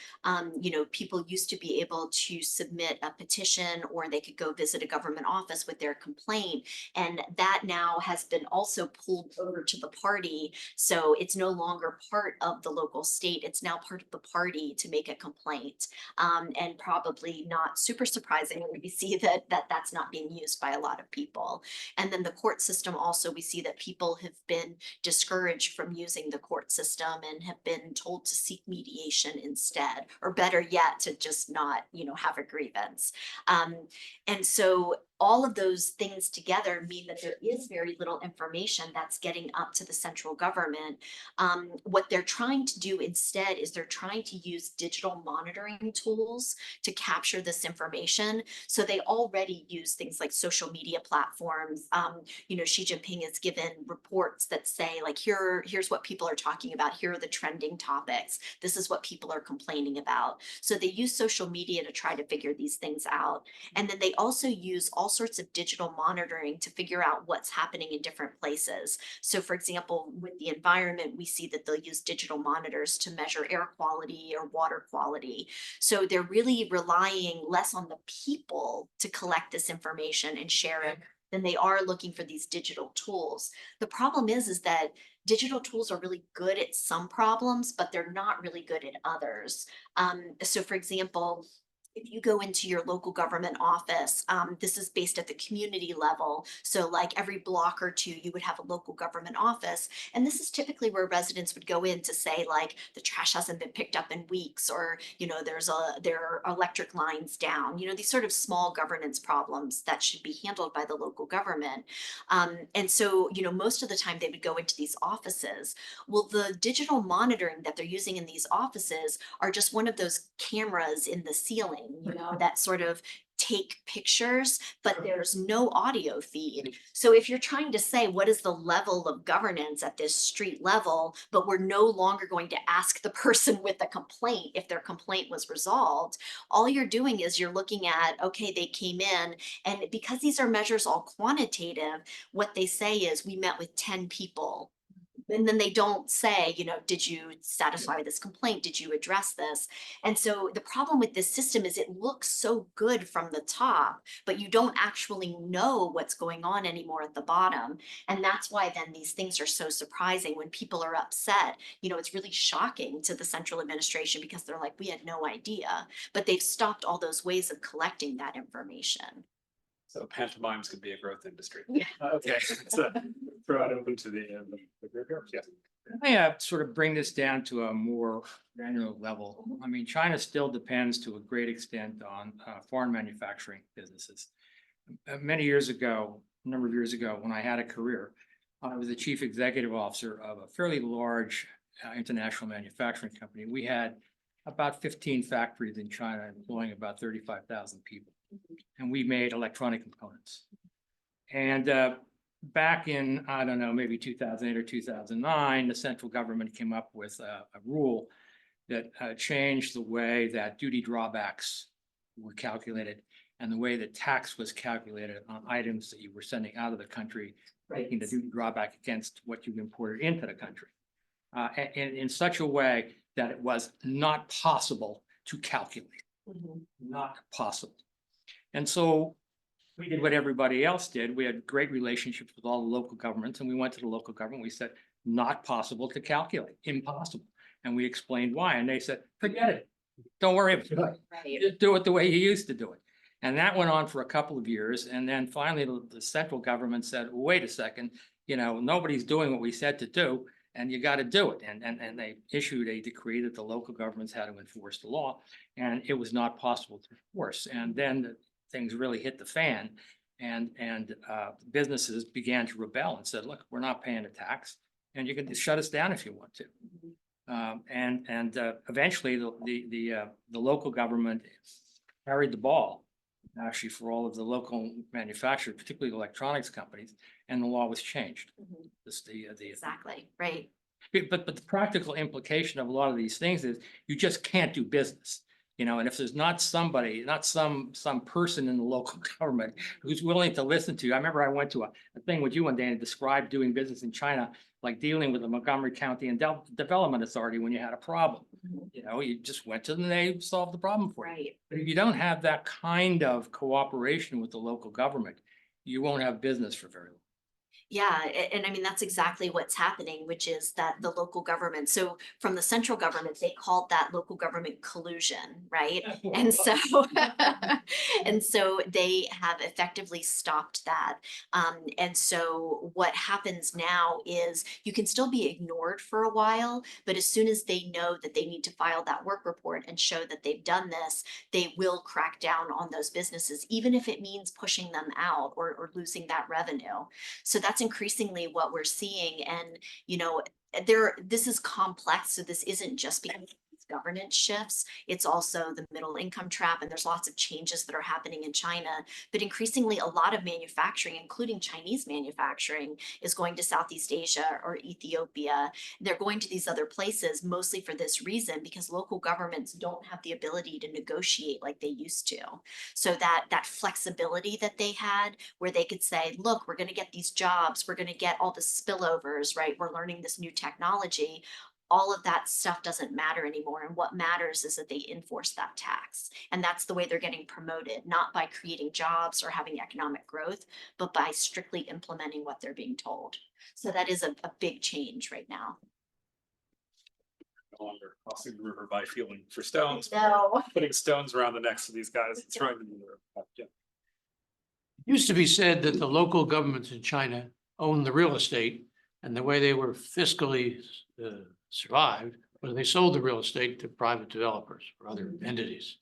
people used to be able to submit a petition or they could go visit a government office with their complaint. And that now has been also pulled over to the party. So it's no longer part of the local state. It's now part of the party to make a complaint. And probably not super surprising when we see that that's not being used by a lot of people. And then the court system also, we see that people have been discouraged from using the court system and have been told to seek mediation instead, or better yet, to just not, have a grievance. And so all of those things together mean that there is very little information that's getting up to the central government. What they're trying to do instead is they're trying to use digital monitoring tools to capture this information. So they already use things like social media platforms. Xi Jinping has given reports that say, like, here's what people are talking about. Here are the trending topics. This is what people are complaining about. So they use social media to try to figure these things out. And then they also use all sorts of digital monitoring to figure out what's happening in different places. So for example, with the environment, we see that they'll use digital monitors to measure air quality or water quality. So they're really relying less on the people to collect this information and share it than they are looking for these digital tools. The problem is that digital tools are really good at some problems, but they're not really good at others. So for example, if you go into your local government office, this is based at the community level. So like every block or two, you would have a local government office. And this is typically where residents would go in to say, like, the trash hasn't been picked up in weeks, or, there are electric lines down, these sort of small governance problems that should be handled by the local government. And so, most of the time they would go into these offices. Well, the digital monitoring that they're using in these offices are just one of those cameras in the ceiling, that sort of take pictures, but there's no audio feed. So if you're trying to say, what is the level of governance at this street level, but we're no longer going to ask the person with the complaint if their complaint was resolved, all you're doing is you're looking at, okay, they came in, and because these are measures all quantitative, what they say is we met with 10 people. And then they don't say, did you satisfy this complaint? Did you address this? And so the problem with this system is it looks so good from the top, but you don't actually know what's going on anymore at the bottom. And that's why then these things are so surprising when people are upset. It's really shocking to the central administration because they're like, we had no idea, but they've stopped all those ways of collecting that information. So pantomimes could be a growth industry. Yeah. Okay, so throw it open to the group here. Yes. I sort of bring this down to a more granular level. I mean, China still depends to a great extent on foreign manufacturing businesses. Many years ago, a number of years ago, when I had a career, I was the chief executive officer of a fairly large international manufacturing company. We had about 15 factories in China employing about 35,000 people. And we made electronic components. And back in, I don't know, maybe 2008 or 2009, the central government came up with a rule that changed the way that duty drawbacks were calculated and the way that tax was calculated on items that you were sending out of the country, taking the duty drawback against what you imported into the country, and in such a way that it was not possible to calculate, not possible. And so we did what everybody else did. We had great relationships with all the local governments, and we went to the local government. We said, not possible to calculate, impossible. And we explained why. And they said, forget it. Don't worry about it. Right. Just do it the way you used to do it. And that went on for a couple of years. And then finally, the central government said, wait a second, nobody's doing what we said to do, and you got to do it. And they issued a decree that the local governments had to enforce the law, and it was not possible to enforce. And then things really hit the fan, and businesses began to rebel and said, look, we're not paying a tax, and you can shut us down if you want to. Eventually the local government carried the ball, actually, for all of the local manufacturers, particularly the electronics companies, and the law was changed. Exactly, right. But the practical implication of a lot of these things is you just can't do business. And if there's not somebody, not some person in the local government who's willing to listen to you. I remember I went to a thing with you one day and described doing business in China, like dealing with the Montgomery County and Development Authority when you had a problem. You just went to them and they solved the problem for you. Right. But if you don't have that kind of cooperation with the local government, you won't have business for very long. Yeah, and I mean, that's exactly what's happening, which is that the local government, so from the central government, they called that local government collusion, right? And so, and so they have effectively stopped that. And so what happens now is you can still be ignored for a while, but as soon as they know that they need to file that work report and show that they've done this, they will crack down on those businesses, even if it means pushing them out or losing that revenue. So that's increasingly what we're seeing. And, this is complex. So this isn't just because governance shifts, it's also the middle income trap, and there's lots of changes that are happening in China. But increasingly, a lot of manufacturing, including Chinese manufacturing, is going to Southeast Asia or Ethiopia. They're going to these other places mostly for this reason, because local governments don't have the ability to negotiate like they used to. So that flexibility that they had, where they could say, look, we're going to get these jobs, we're going to get all the spillovers, right? We're learning this new technology. All of that stuff doesn't matter anymore. And what matters is that they enforce that tax. And that's the way they're getting promoted, not by creating jobs or having economic growth, but by strictly implementing what they're being told. So that is a big change right now. No longer crossing the river by feeling for stones, No. putting stones around the necks of these guys and throwing them in the river. Yeah. It used to be said that the local governments in China owned the real estate, and the way they were fiscally survived was they sold the real estate to private developers or other entities.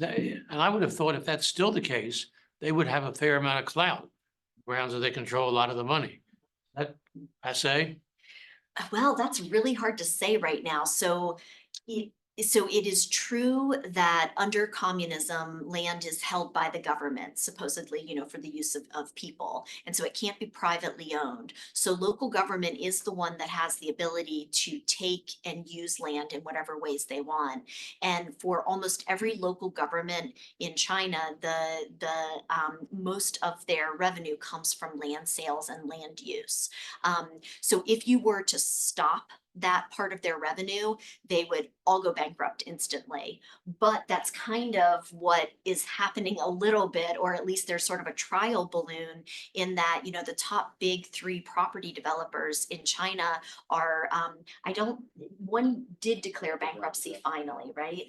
And I would have thought if that's still the case, they would have a fair amount of clout, grounds that they control a lot of the money. That passe? Well, that's really hard to say right now. So it is true that under communism, land is held by the government, supposedly, for the use of people. And so it can't be privately owned. So local government is the one that has the ability to take and use land in whatever ways they want. And for almost every local government in China, the most of their revenue comes from land sales and land use. So if you were to stop that part of their revenue, they would all go bankrupt instantly. But that's kind of what is happening a little bit, or at least there's sort of a trial balloon in that, the top big 3 property developers in China are, one did declare bankruptcy finally, right?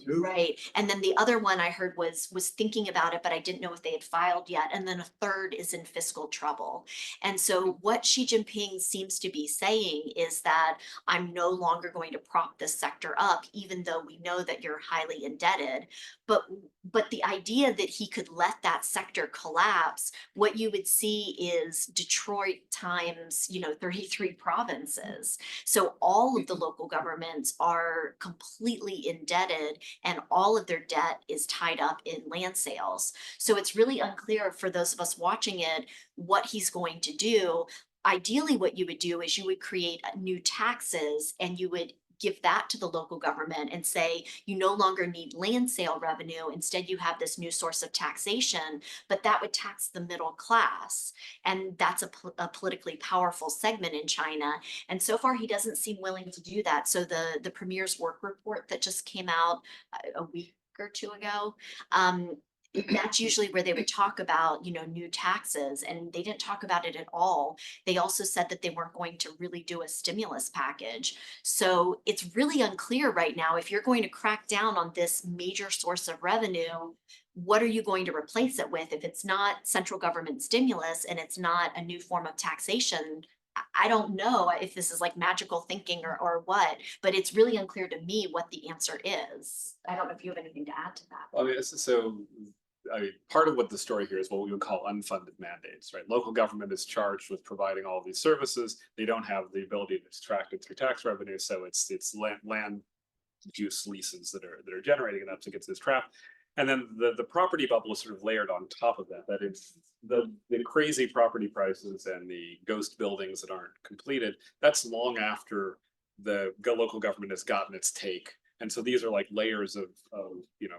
Right. And then the other one I heard was thinking about it, but I didn't know if they had filed yet. And then a third is in fiscal trouble. And so what Xi Jinping seems to be saying is that I'm no longer going to prop this sector up, even though we know that you're highly indebted. But the idea that he could let that sector collapse, what you would see is Detroit times, 33 provinces. So all of the local governments are completely indebted, and all of their debt is tied up in land sales. So it's really unclear for those of us watching it what he's going to do. Ideally, what you would do is you would create new taxes, and you would give that to the local government and say, you no longer need land sale revenue. Instead, you have this new source of taxation, but that would tax the middle class. And that's a politically powerful segment in China. And so far, he doesn't seem willing to do that. So the Premier's work report that just came out a week or 2 ago, that's usually where they would talk about, new taxes, and they didn't talk about it at all. They also said that they weren't going to really do a stimulus package. So it's really unclear right now, if you're going to crack down on this major source of revenue, what are you going to replace it with? If it's not central government stimulus and it's not a new form of taxation, I don't know if this is like magical thinking or what, but it's really unclear to me what the answer is. I don't know if you have anything to add to that. Part of what the story here is what we would call unfunded mandates, right? Local government is charged with providing all these services. They don't have the ability to extract it through tax revenue, so it's land use leases that are generating enough to get to this trap. And then the property bubble is sort of layered on top of that, that it's the crazy property prices and the ghost buildings that aren't completed. That's long after the local government has gotten its take. And so these are like layers of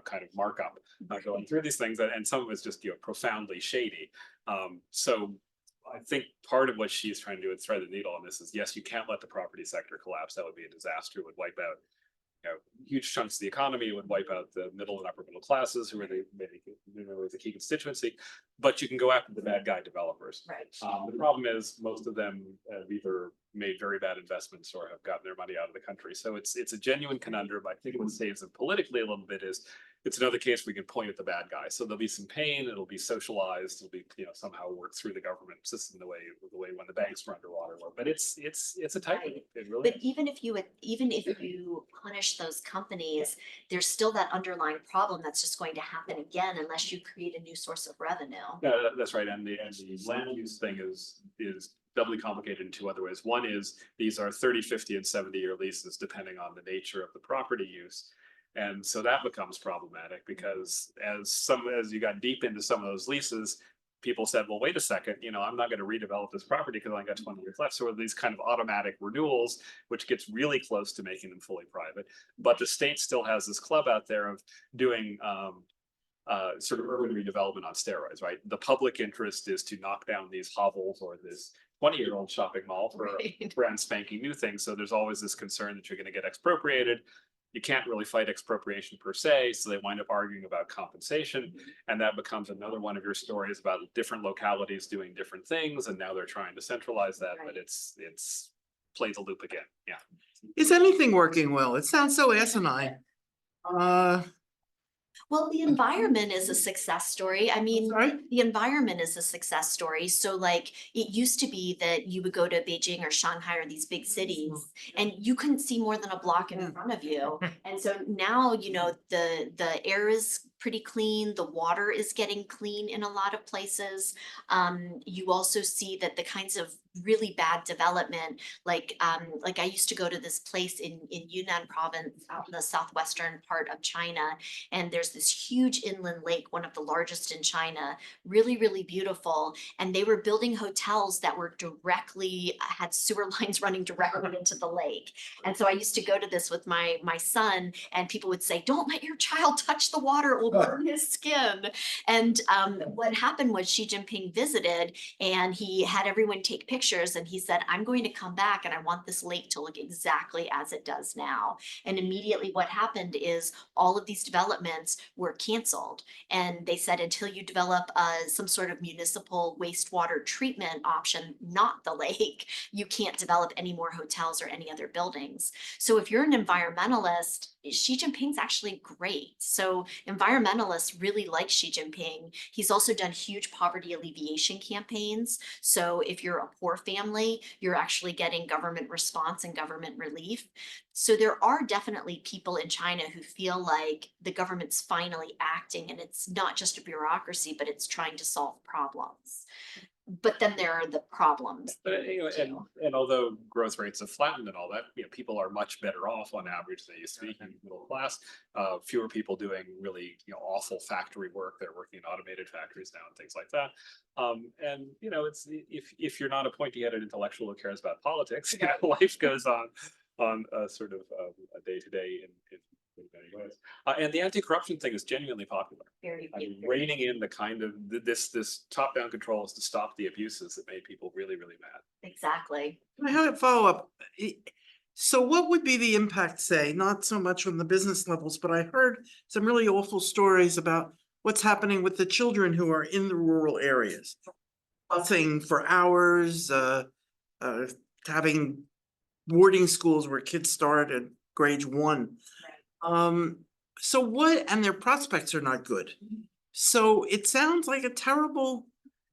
kind of markup going through these things, and some of it's just, profoundly shady. So I think part of what she's trying to do is thread the needle on this is, yes, you can't let the property sector collapse. That would be a disaster, would wipe out huge chunks of the economy, would wipe out the middle and upper middle classes, who are the key constituency. But you can go after the bad guy developers. Right. The problem is most of them have either made very bad investments or have gotten their money out of the country. So it's a genuine conundrum. I think what saves them politically a little bit is it's another case where we can point at the bad guy. So there'll be some pain. It'll be socialized. It'll be somehow worked through the government system the way when the banks were underwater. But it's a tightrope. Right. It really But is. even if you punish those companies, there's still that underlying problem that's just going to happen again unless you create a new source of revenue. Yeah, that's right. And the land use thing is doubly complicated in two other ways. One is these are 30, 50, and 70-year leases, depending on the nature of the property use. And so that becomes problematic because as you got deep into some of those leases, people said, well, wait a second, I'm not going to redevelop this property because I got 20 years left. So these kind of automatic renewals, which gets really close to making them fully private. But the state still has this club out there of doing sort of urban redevelopment on steroids, right? The public interest is to knock down these hovels or this 20-year-old shopping mall for Right. brand spanking new things. So there's always this concern that you're going to get expropriated. You can't really fight expropriation per se, so they wind up arguing about compensation, and that becomes another one of your stories about different localities doing different things, and now they're trying to centralize that, but Right. it's plays a loop again. Yeah. Is anything working well? It sounds so asinine. Well, the environment is a success story. I mean, Sorry? the environment is a success story. So like it used to be that you would go to Beijing or Shanghai or these big cities and you couldn't see more than a block in front of you. And so now, the air is pretty clean. The water is getting clean in a lot of places. You also see that the kinds of really bad development, like I used to go to this place in Yunnan province out in the southwestern part of China, and there's this huge inland lake, one of the largest in China, really, really beautiful. And they were building hotels that were had sewer lines running directly into the lake. And so I used to go to this with my son, and people would say, don't let your child touch the water, it will burn his skin. And what happened was Xi Jinping visited and he had everyone take pictures, and he said, I'm going to come back and I want this lake to look exactly as it does now. And immediately what happened is all of these developments were canceled. And they said, until you develop some sort of municipal wastewater treatment option, not the lake, you can't develop any more hotels or any other buildings. So if you're an environmentalist, Xi Jinping's actually great. So environmentalists really like Xi Jinping. He's also done huge poverty alleviation campaigns. So if you're a poor family, you're actually getting government response and government relief. So there are definitely people in China who feel like the government's finally acting, and it's not just a bureaucracy, but it's trying to solve problems. But then there are the problems. But and although growth rates have flattened and all that, people are much better off on average than they used to be, middle class. Fewer people doing really awful factory work. They're working in automated factories now and things like that. And it's if you're not a pointy-headed intellectual who cares about politics, life goes on a sort of a day-to-day in many ways. And the anti-corruption thing is genuinely popular. Very, I mean, very reining in the kind of this top-down control is to stop the abuses that made people really, really mad. exactly. I have a follow-up. So what would be the impact, say, not so much on the business levels, but I heard some really awful stories about what's happening with the children who are in the rural areas. Busing for hours, having boarding schools where kids start at grade 1. So what, and their prospects are not good. So it sounds like a terrible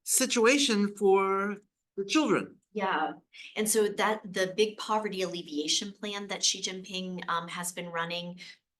situation for the children. Yeah, and so that the big poverty alleviation plan that Xi Jinping has been running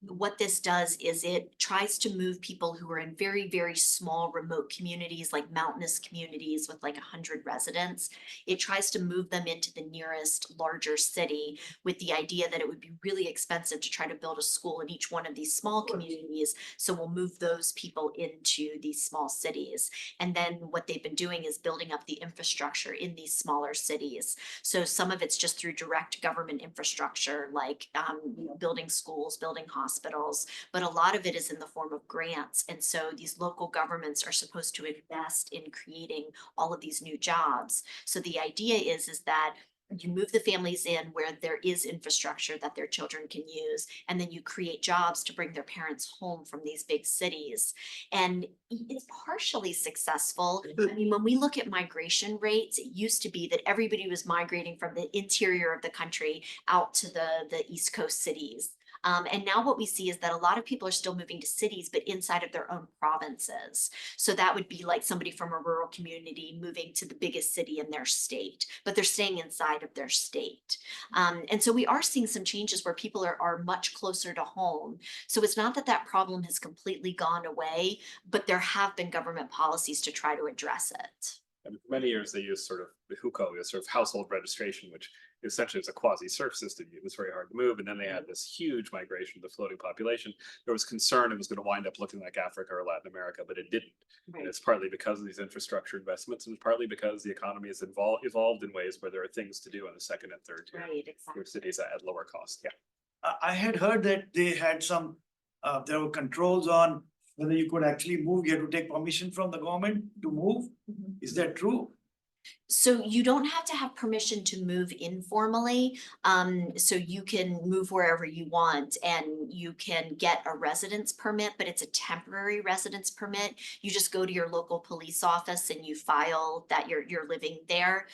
what this does is it tries to move people who are in very, very small remote communities, like mountainous communities with like 100 residents. It tries to move them into the nearest larger city with the idea that it would be really expensive to try to build a school in each one of these small communities. So we'll move those people into these small cities. And then what they've been doing is building up the infrastructure in these smaller cities. So some of it's just through direct government infrastructure, like building schools, building hospitals, but a lot of it is in the form of grants. And so these local governments are supposed to invest in creating all of these new jobs. So the idea is that you move the families in where there is infrastructure that their children can use, and then you create jobs to bring their parents home from these big cities. And it's partially successful. I mean, when we look at migration rates, it used to be that everybody was migrating from the interior of the country out to the East Coast cities. And now what we see is that a lot of people are still moving to cities, but inside of their own provinces. So that would be like somebody from a rural community moving to the biggest city in their state, but they're staying inside of their state. And so we are seeing some changes where people are much closer to home. So it's not that that problem has completely gone away, but there have been government policies to try to address it. And for many years, they used sort of the hukou, sort of household registration, which essentially is a quasi-serf system. It was very hard to move. And then they had this huge migration of the floating population. There was concern it was going to wind up looking like Africa or Latin America, but it didn't. Right. And it's partly because of these infrastructure investments, and partly because the economy has evolved in ways where there are things to do in the second and third tier Right, exactly. cities at lower cost. Yeah. I had heard that they had some, there were controls on whether you could actually move, you had to take permission from the government to move. Is that true? So you don't have to have permission to move informally. So you can move wherever you want, and you can get a residence permit, but it's a temporary residence permit. You just go to your local police office and you file that you're living there.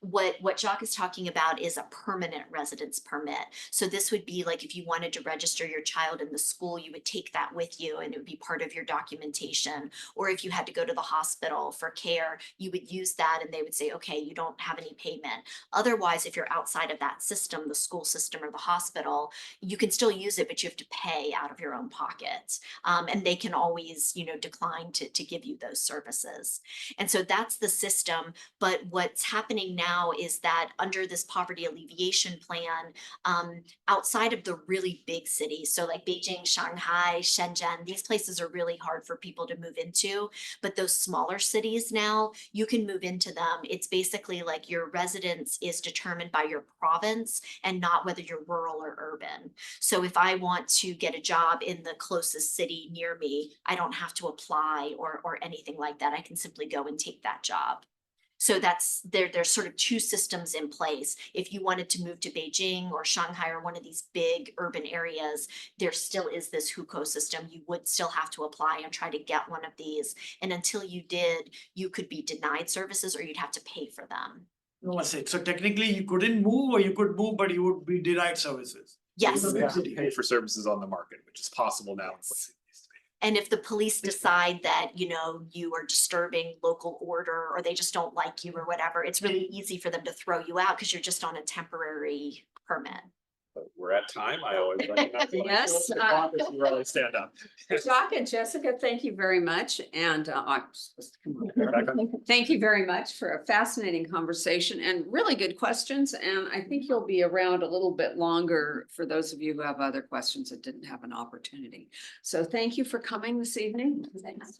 What Jacques is talking about is a permanent residence permit. So this would be like if you wanted to register your child in the school, you would take that with you and it would be part of your documentation. Or if you had to go to the hospital for care, you would use that and they would say, okay, you don't have any payment. Otherwise, if you're outside of that system, the school system or the hospital, you can still use it, but you have to pay out of your own pocket. And they can always, decline to give you those services. And so that's the system. But what's happening now is that under this poverty alleviation plan, outside of the really big cities, so like Beijing, Shanghai, Shenzhen, these places are really hard for people to move into. But those smaller cities now, you can move into them. It's basically like your residence is determined by your province and not whether you're rural or urban. So if I want to get a job in the closest city near me, I don't have to apply or anything like that. I can simply go and take that job. So there's sort of two systems in place. If you wanted to move to Beijing or Shanghai or one of these big urban areas, there still is this hukou system. You would still have to apply and try to get one of these. And until you did, you could be denied services or you'd have to pay for them. No, I said, so technically you couldn't move or you could move, but you would be denied services. Yes. You have to pay for services on the market, which is possible now. Yes. And if the police decide that, you are disturbing local order or they just don't like you or whatever, it's really easy for them to throw you out because you're just on a temporary permit. But we're at time. I always recognize when I Yes, feel it's o'clock, you really stand up. Jacques and Jessica, thank you very much. And I'm supposed to come on. Back on. Thank you very much for a fascinating conversation and really good questions. And I think you'll be around a little bit longer for those of you who have other questions that didn't have an opportunity. So thank you for coming this evening. Thanks.